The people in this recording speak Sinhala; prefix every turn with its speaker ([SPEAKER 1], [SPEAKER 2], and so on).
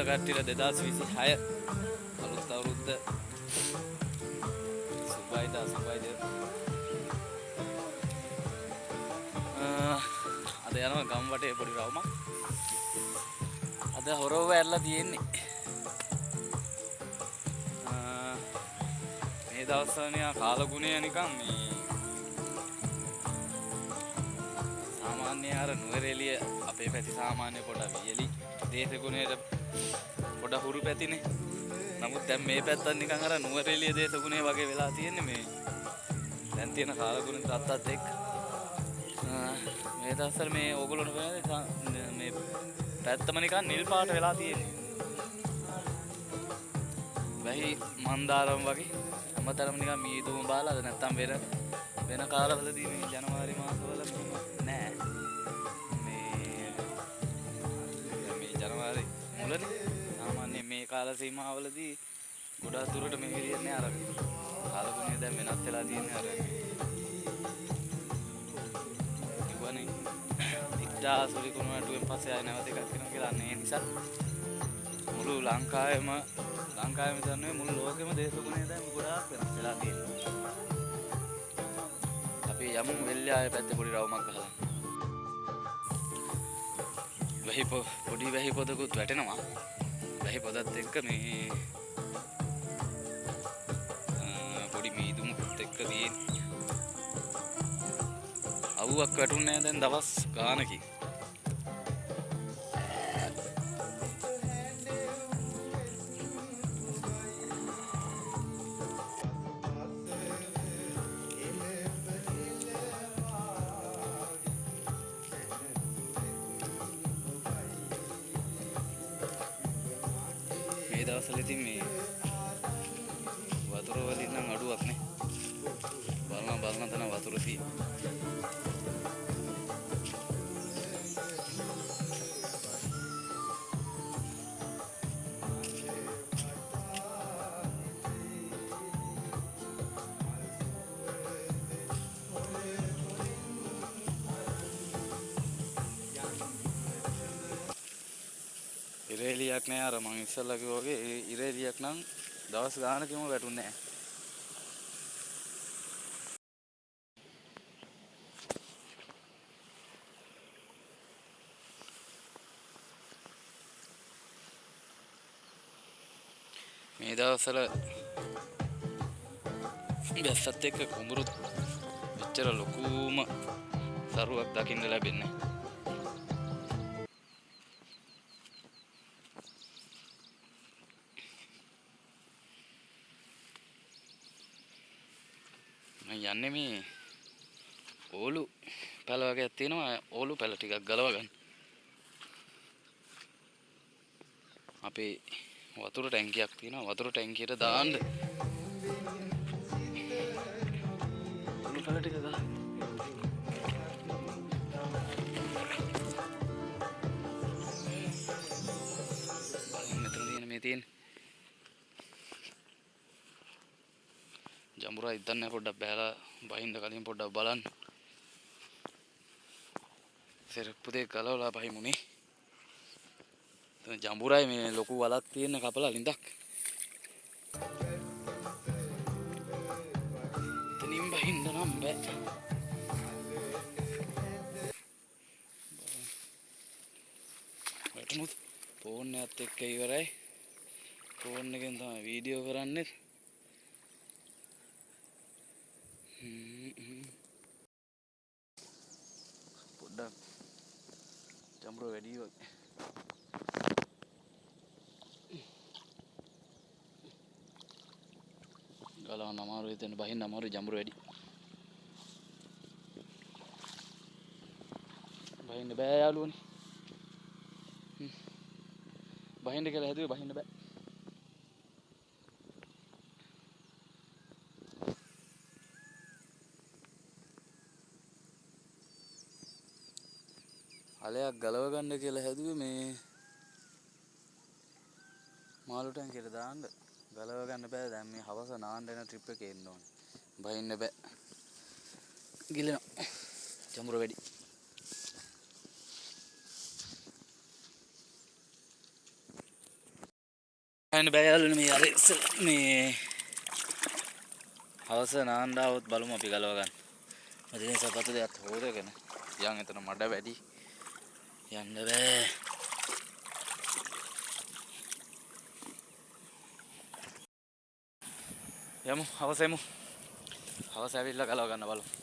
[SPEAKER 1] කට්ටියට 2026 අලුත් අවුරුද්ද සුබයිද අද යනවා ගම් වටේ පොඩි රවුමක්. අද හොරව ඇරලා තියෙන්නේ. මේ දවස්වල කාලගුණය නිකන් මේ සාමාන්‍ය අර නුවරඑළිය අපේ පැති සාමාන්‍ය පොඩ වියලි දේශගුණයට පොඩ හුරු පැතිනේ. නමුත් දැන් මේ පැත්තත් නිකන් අර නුවරඑළිය දේශගුණය වගේ වෙලා තියෙන්නේ මේ දැන් තියෙන කාලගුණ තත්ත්වات එක්ක. මේ දවස්වල මේ ඕගොල්ලෝ මේ පැත්තම නිකන් නිල් පාට වෙලා තියෙන්නේ. වැහි මන්දාරම් වගේ අමතරම නිකන් මීදුම බාලාද නැත්තම් වෙන කාලවලදී මේ ජනවාරි මාසවල නෑ මේ ජනවාරි මුලනේ සාමාන්‍යයෙන් මේ කාල සීමාවලදී ගොඩාක් දුරට මේ විදිහන්නේ අර කාලගුණය දැන් වෙනස් වෙලා තියෙන්නේ අර ඉවනේ ඉක්ටා සුරිකුණුවටුවෙන් පස්සේ ආය නැවත එකක් වෙනවා කියලා අන්නේ නිසා මුළු ලංකාවෙම දන්නේ මුළු ලෝකෙම දේශගුණය දැන් ගොඩාක් වෙනස් වෙලා තියෙනවා. අපි යමු වෙල්යාවේ පැත්තේ පොඩි රවුමක් ගහලා. පොඩි වැහි පොදකුත් වැටෙනවා. වැහි පොදත් එක්ක මේ පොඩි මීදුමුකුත් එක්ක තියෙන්නේ. අවුවක් වැටුන්නේ දැන් දවස් ගානකින්. මේ දවස්වල ඉතින් මේ වතුර වලින් නම් අඩුවක් නේ. බලන තන වතුර තියෙනවා. ඉරේලියක් නෑ අර මං ඉස්සල්ලා කිව්වා වගේ ඉරේලියක් නම් දවස් ගානකම වැටුන්නේ නෑ. මේ දවස්වල වැස්සත් එක්ක කුඹුරුත් මෙච්චර ලොකුම සරුවක් දකින්න ලැබෙන්නේ නෑ. යන්නේ මේ ඕලු පැල වගේක් තියෙනවා. ඕලු පැල ටිකක් ගලව ගන්න. අපේ වතුර ටැංකියක් තියෙනවා. වතුර ටැංකියට දාන්න ඕලු පැල ටික ගන්න. මෙතන තියෙන මේ තියෙන ජඹුරා ඉදන්න පොඩ්ඩක් බෑලා බහින්න කලින් පොඩ්ඩක් බලන්න. සෙරප්පු දෙක ගලවලා බහිමුනේ. ජඹුරායි මේ ලොකු වලක් තියෙන කපලා ලින්දක්. එතනින් බහින්න නම් බෑ. වැටුමුත් ෆෝන් එකත් එක්ක ඉවරයි. ෆෝන් එකෙන් තමයි වීඩියෝ කරන්නේ. පොඩ්ඩක් ජඹුර වැඩි වගේ. ගලවන්න අමාරුයි එතන බහින්න අමාරුයි ජඹුර වැඩි. බහින්න බෑ යාළුවනේ. බහින්න කියලා හැදුවේ බහින්න බෑ. හලයක් ගලව ගන්න කියලා හැදුවේ මේ මාළු ටැංකියට දාන්න. ගලව ගන්න බෑ. දැන් මේ හවස නාන්න යන ට්‍රිප් එකේ එන්න ඕනේ. බහින්න බෑ. ගිලෙනවා. ජඹුර වැඩි. අන්න බෑයලුනේ මේ අර ඉස්සෙල් මේ හවස නාන්දාවොත් බලමු අපි ගලව ගන්න. මදිනේ සපත්තු දෙකක් හොරගෙන යන් එතන මඩ වැඩි යන්න බෑ. යමු හවස යමු. හවස ඇවිල්ලා ගලව ගන්න බලමු.